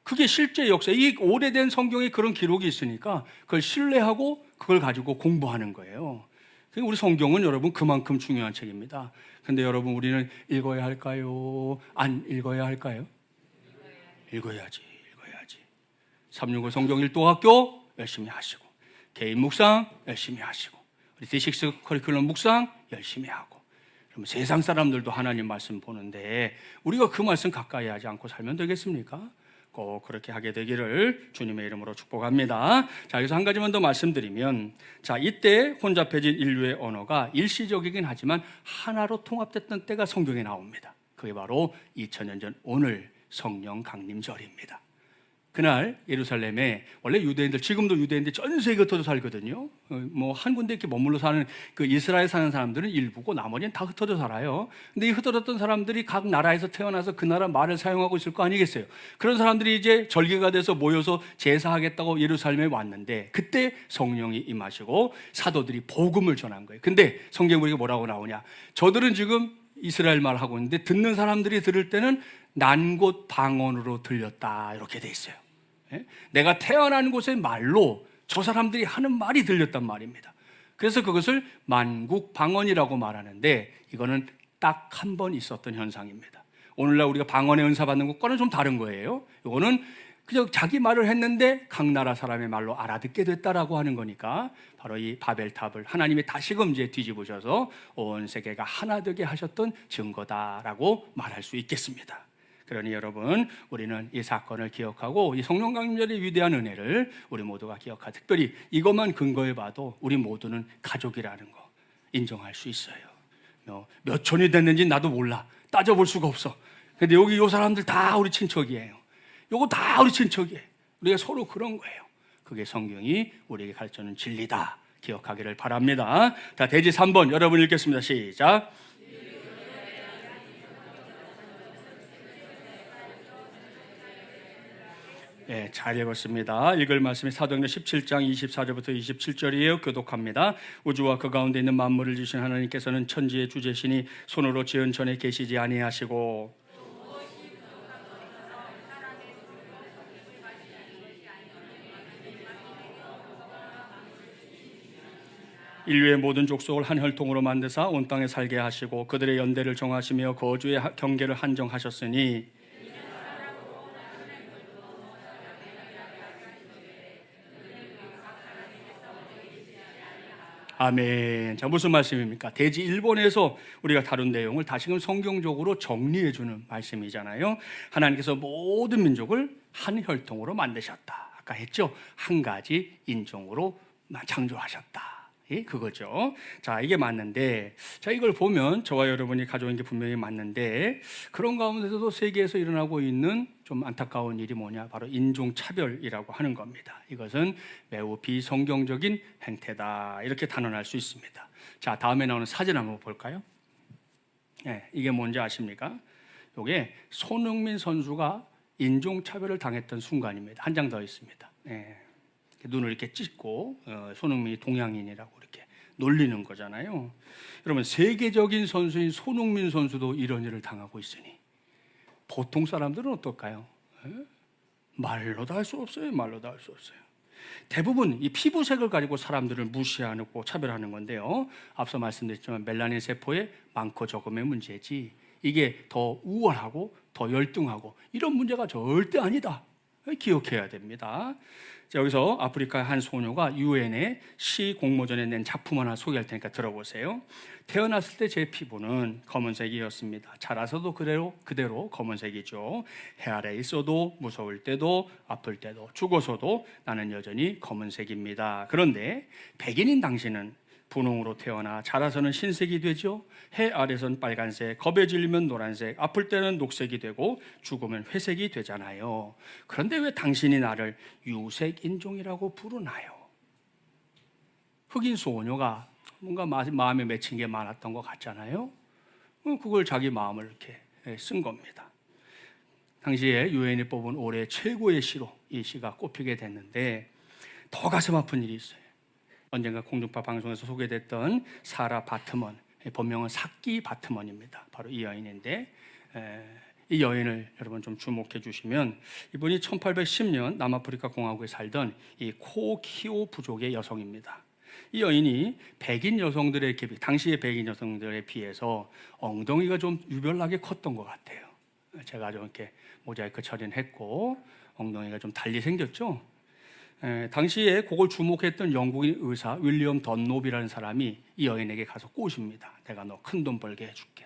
그게 실제 역사, 이 오래된 성경에 그런 기록이 있으니까 그걸 신뢰하고 그걸 가지고 공부하는 거예요. 우리 성경은 여러분 그만큼 중요한 책입니다. 근데 여러분, 우리는 읽어야 할까요? 안 읽어야 할까요? 읽어야지. 365 성경 일도학교 열심히 하시고, 개인 묵상 열심히 하시고, 우리 D6 커리큘럼 묵상 열심히 하고, 그러면 세상 사람들도 하나님 말씀 보는데 우리가 그 말씀 가까이 하지 않고 살면 되겠습니까? 꼭 그렇게 하게 되기를 주님의 이름으로 축복합니다. 자, 여기서 한 가지만 더 말씀드리면, 자, 이때 혼잡해진 인류의 언어가 일시적이긴 하지만 하나로 통합됐던 때가 성경에 나옵니다. 그게 바로 2000년 전 오늘 성령 강림절입니다. 그날 예루살렘에 원래 유대인들, 지금도 유대인들 전 세계 흩어져 살거든요. 뭐 한 군데 이렇게 머물러 사는 그 이스라엘 사는 사람들은 일부고 나머지는 다 흩어져 살아요. 근데 이 흩어졌던 사람들이 각 나라에서 태어나서 그 나라 말을 사용하고 있을 거 아니겠어요. 그런 사람들이 이제 절기가 돼서 모여서 제사하겠다고 예루살렘에 왔는데, 그때 성령이 임하시고 사도들이 복음을 전한 거예요. 근데 성경 우리가 뭐라고 나오냐? 저들은 지금 이스라엘 말 하고 있는데 듣는 사람들이 들을 때는 난 곳 방언으로 들렸다, 이렇게 돼 있어요. 내가 태어난 곳의 말로 저 사람들이 하는 말이 들렸단 말입니다. 그래서 그것을 만국 방언이라고 말하는데, 이거는 딱 한 번 있었던 현상입니다. 오늘날 우리가 방언의 은사 받는 것과는 좀 다른 거예요. 이거는 그냥 자기 말을 했는데 각 나라 사람의 말로 알아듣게 됐다라고 하는 거니까, 바로 이 바벨탑을 하나님이 다시금 이제 뒤집으셔서 온 세계가 하나 되게 하셨던 증거다라고 말할 수 있겠습니다. 그러니 여러분, 우리는 이 사건을 기억하고 이 성령 강림절의 위대한 은혜를 우리 모두가 기억하고, 특별히 이것만 근거해 봐도 우리 모두는 가족이라는 거 인정할 수 있어요. 몇 촌이 됐는지 나도 몰라, 따져볼 수가 없어. 근데 여기 요 사람들 다 우리 친척이에요. 요거 다 우리 친척이에요. 우리가 서로 그런 거예요. 그게 성경이 우리에게 가르쳐주는 진리다, 기억하기를 바랍니다. 자, 대지 3번 여러분 읽겠습니다. 시작. 예, 잘 읽었습니다. 읽을 말씀이 사도행전 17장 24절부터 27절이에요. 교독합니다. 우주와 그 가운데 있는 만물을 지으신 하나님께서는 천지의 주제시니 손으로 지은 전에 계시지 아니하시고 인류의 모든 족속을 한 혈통으로 만드사 온 땅에 살게 하시고 그들의 연대를 정하시며 거주의 경계를 한정하셨으니 아멘. 자, 무슨 말씀입니까? 대지 일본에서 우리가 다룬 내용을 다시금 성경적으로 정리해주는 말씀이잖아요. 하나님께서 모든 민족을 한 혈통으로 만드셨다. 아까 했죠? 한 가지 인종으로 창조하셨다. 예, 그거죠. 자, 이게 맞는데, 자, 이걸 보면 저와 여러분이 가져온 게 분명히 맞는데, 그런 가운데서도 세계에서 일어나고 있는 좀 안타까운 일이 뭐냐? 바로 인종차별이라고 하는 겁니다. 이것은 매우 비성경적인 행태다. 이렇게 단언할 수 있습니다. 자, 다음에 나오는 사진 한번 볼까요? 예, 이게 뭔지 아십니까? 이게 손흥민 선수가 인종차별을 당했던 순간입니다. 한 장 더 있습니다. 예. 눈을 이렇게 찢고 손흥민이 동양인이라고 이렇게 놀리는 거잖아요. 여러분, 세계적인 선수인 손흥민 선수도 이런 일을 당하고 있으니 보통 사람들은 어떨까요? 말로도 할 수 없어요. 말로도 할 수 없어요. 대부분 이 피부색을 가지고 사람들을 무시하고 차별하는 건데요. 앞서 말씀드렸지만 멜라닌 세포의 많고 적음의 문제지 이게 더 우월하고 더 열등하고 이런 문제가 절대 아니다. 기억해야 됩니다. 자, 여기서 아프리카의 한 소녀가 유엔에 시 공모전에 낸 작품 하나 소개할 테니까 들어보세요. 태어났을 때 제 피부는 검은색이었습니다. 자라서도 그대로 검은색이죠. 해 아래 있어도 무서울 때도 아플 때도 죽어서도 나는 여전히 검은색입니다. 그런데 백인인 당신은 분홍으로 태어나 자라서는 흰색이 되죠. 해 아래선 빨간색, 겁에 질리면 노란색, 아플 때는 녹색이 되고 죽으면 회색이 되잖아요. 그런데 왜 당신이 나를 유색 인종이라고 부르나요? 흑인 소녀가 뭔가 마음에 맺힌 게 많았던 것 같잖아요. 그걸 자기 마음을 이렇게 쓴 겁니다. 당시에 유엔이 뽑은 올해 최고의 시로 이 시가 꼽히게 됐는데 더 가슴 아픈 일이 있어요. 언젠가 공중파 방송에서 소개됐던 사라 바트먼, 본명은 사키 바트먼입니다. 바로 이 여인인데 이 여인을 여러분 좀 주목해 주시면 이분이 1810년 남아프리카 공화국에 살던 이 코키오 부족의 여성입니다. 이 여인이 백인 여성들에 당시의 백인 여성들에 비해서 엉덩이가 좀 유별나게 컸던 것 같아요. 제가 좀 이렇게 모자이크 처리했고 엉덩이가 좀 달리 생겼죠. 당시에 그걸 주목했던 영국인 의사 윌리엄 던롭이라는 사람이 이 여인에게 가서 꼬십니다. 내가 너 큰 돈 벌게 해줄게.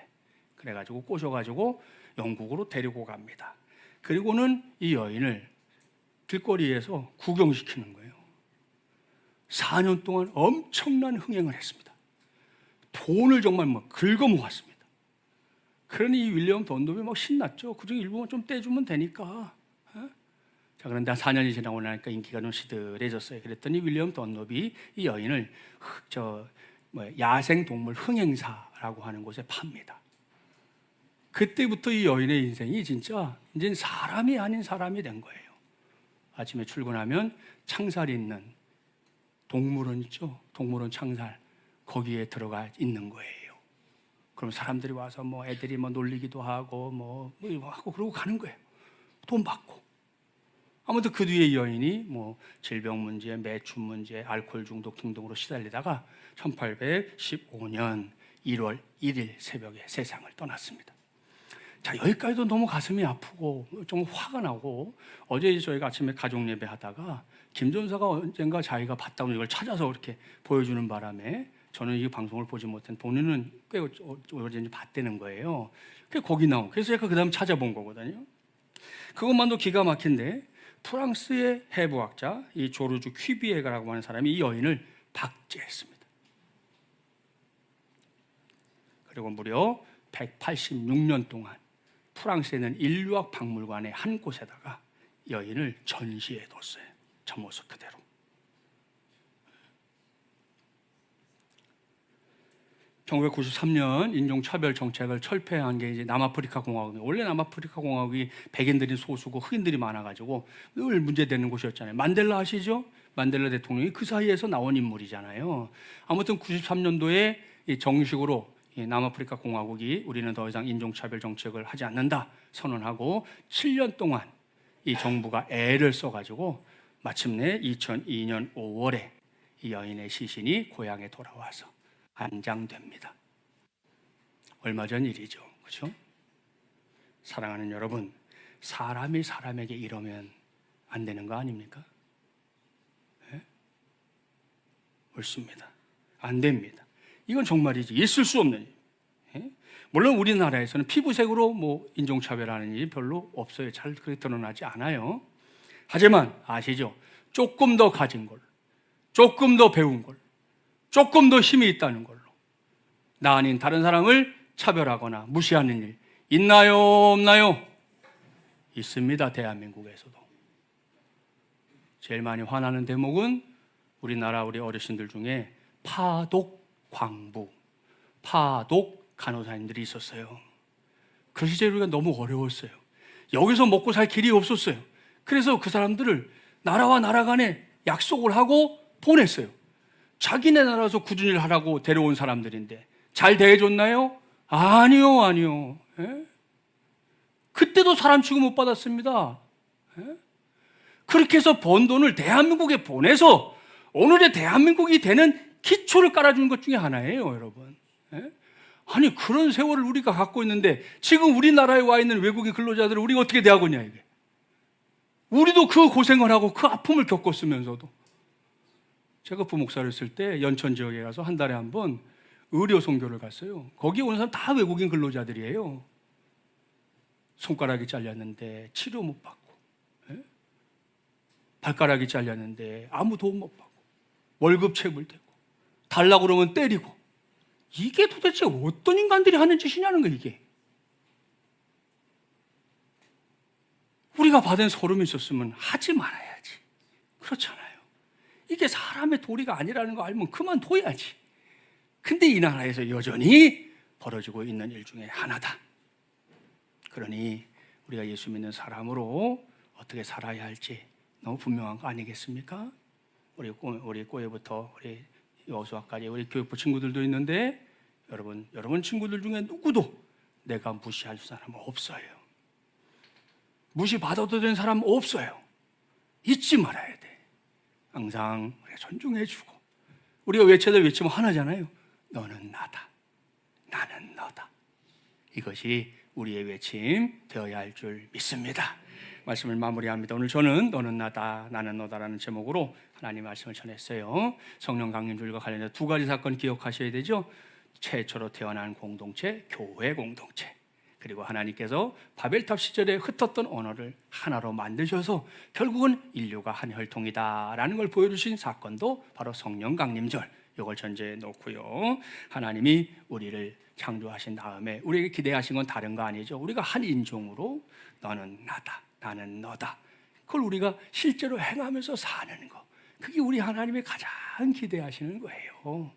그래가지고 꼬셔가지고 영국으로 데리고 갑니다. 그리고는 이 여인을 길거리에서 구경시키는 거예요. 4년 동안 엄청난 흥행을 했습니다. 돈을 정말 막 긁어모았습니다. 그러니 이 윌리엄 던롭이 막 신났죠. 그중에 일부만 좀 떼주면 되니까. 자, 그런데 4년이 지나고 나니까 인기가 좀 시들해졌어요. 그랬더니 윌리엄 던롭이 이 여인을 야생동물 흥행사라고 하는 곳에 팝니다. 그때부터 이 여인의 인생이 진짜 이제 사람이 아닌 사람이 된 거예요. 아침에 출근하면 창살 있는 동물원 있죠? 동물원 창살 거기에 들어가 있는 거예요. 그럼 사람들이 와서 애들이 놀리기도 하고 하고 그러고 가는 거예요. 돈 받고. 아무튼 그 뒤에 이 여인이 질병 문제, 매춘 문제, 알코올 중독 등등으로 시달리다가 1815년 1월 1일 새벽에 세상을 떠났습니다. 자, 여기까지도 너무 가슴이 아프고 좀 화가 나고 어제 저희가 아침에 가족 예배 하다가 김 전사가 언젠가 자기가 봤다고 이걸 찾아서 그렇게 보여주는 바람에 저는 이 방송을 보지 못한 본인은 꽤 오래전에 봤다는 거예요. 거기 나온. 그래서 제가 그 다음 찾아본 거거든요. 그것만도 기가 막힌데 프랑스의 해부학자 이 조르주 퀴비에가라고 하는 사람이 이 여인을 박제했습니다. 그리고 무려 186년 동안 프랑스에 있는 인류학 박물관의 한 곳에다가 여인을 전시해 뒀어요. 저 모습 그대로. 1993년 인종차별 정책을 철폐한 게 이제 남아프리카 공화국이에요. 원래 남아프리카 공화국이 백인들이 소수고 흑인들이 많아가지고 늘 문제되는 곳이었잖아요. 만델라 아시죠? 만델라 대통령이 그 사이에서 나온 인물이잖아요. 아무튼 93년도에 정식으로 남아프리카 공화국이 우리는 더 이상 인종차별 정책을 하지 않는다 선언하고 7년 동안 이 정부가 애를 써가지고 마침내 2002년 5월에 이 여인의 시신이 고향에 돌아와서 안장됩니다. 얼마 전 일이죠. 그렇죠? 사랑하는 여러분, 사람이 사람에게 이러면 안 되는 거 아닙니까? 네? 옳습니다. 안 됩니다. 이건 정말이지 있을 수 없는 일. 네? 물론 우리나라에서는 피부색으로 인종차별하는 일이 별로 없어요. 잘 그렇게 드러나지 않아요. 하지만 아시죠? 조금 더 가진 걸, 조금 더 배운 걸, 조금 더 힘이 있다는 걸로 나 아닌 다른 사람을 차별하거나 무시하는 일 있나요? 없나요? 있습니다. 대한민국에서도. 제일 많이 화나는 대목은 우리나라 우리 어르신들 중에 파독 광부, 파독 간호사님들이 있었어요. 그 시절에 우리가 너무 어려웠어요. 여기서 먹고 살 길이 없었어요. 그래서 그 사람들을 나라와 나라 간에 약속을 하고 보냈어요. 자기네 나라에서 굳은 일 하라고 데려온 사람들인데 잘 대해줬나요? 아니요. 예? 그때도 사람 취급 못 받았습니다. 예? 그렇게 해서 번 돈을 대한민국에 보내서 오늘의 대한민국이 되는 기초를 깔아주는 것 중에 하나예요, 여러분. 예? 아니 그런 세월을 우리가 갖고 있는데 지금 우리나라에 와 있는 외국인 근로자들을 우리가 어떻게 대하겠냐 이게. 우리도 그 고생을 하고 그 아픔을 겪었으면서도. 제가 부목사를 했을 때 연천 지역에 가서 한 달에 한 번 의료 선교를 갔어요. 거기 오는 사람 다 외국인 근로자들이에요. 손가락이 잘렸는데 치료 못 받고, 예? 발가락이 잘렸는데 아무 도움 못 받고, 월급 체불되고, 달라고 그러면 때리고. 이게 도대체 어떤 인간들이 하는 짓이냐는 거예요, 이게. 우리가 받은 서름이 있었으면 하지 말아야지. 그렇잖아요. 이게 사람의 도리가 아니라는 거 알면 그만둬야지. 근데 이 나라에서 여전히 벌어지고 있는 일 중에 하나다. 그러니 우리가 예수 믿는 사람으로 어떻게 살아야 할지 너무 분명한 거 아니겠습니까? 우리 꼬에부터 우리 여수아까지 우리 교육부 친구들도 있는데 여러분 친구들 중에 누구도 내가 무시할 사람은 없어요. 무시받아도 되는 사람은 없어요. 잊지 말아야 돼. 항상 우리가 존중해주고 우리가 외치면 하나잖아요. 너는 나다, 나는 너다. 이것이 우리의 외침 되어야 할 줄 믿습니다. 말씀을 마무리합니다. 오늘 저는 너는 나다, 나는 너다라는 제목으로 하나님 말씀을 전했어요. 성령 강림주일과 관련해서 두 가지 사건 기억하셔야 되죠. 최초로 태어난 공동체, 교회 공동체. 그리고 하나님께서 바벨탑 시절에 흩었던 언어를 하나로 만드셔서 결국은 인류가 한 혈통이다라는 걸 보여주신 사건도 바로 성령 강림절. 이걸 전제해 놓고요. 하나님이 우리를 창조하신 다음에 우리에게 기대하신 건 다른 거 아니죠. 우리가 한 인종으로 너는 나다, 나는 너다. 그걸 우리가 실제로 행하면서 사는 거. 그게 우리 하나님이 가장 기대하시는 거예요.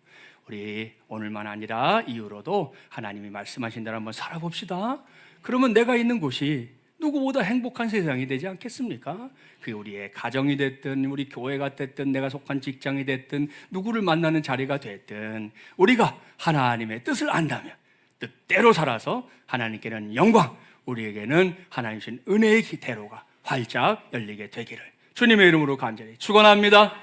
우리 오늘만 아니라 이후로도 하나님이 말씀하신 대로 한번 살아봅시다. 그러면 내가 있는 곳이 누구보다 행복한 세상이 되지 않겠습니까? 그게 우리의 가정이 됐든 우리 교회가 됐든 내가 속한 직장이 됐든 누구를 만나는 자리가 됐든 우리가 하나님의 뜻을 안다면 뜻대로 살아서 하나님께는 영광, 우리에게는 하나님 주신 은혜의 대로가 활짝 열리게 되기를 주님의 이름으로 간절히 축원합니다.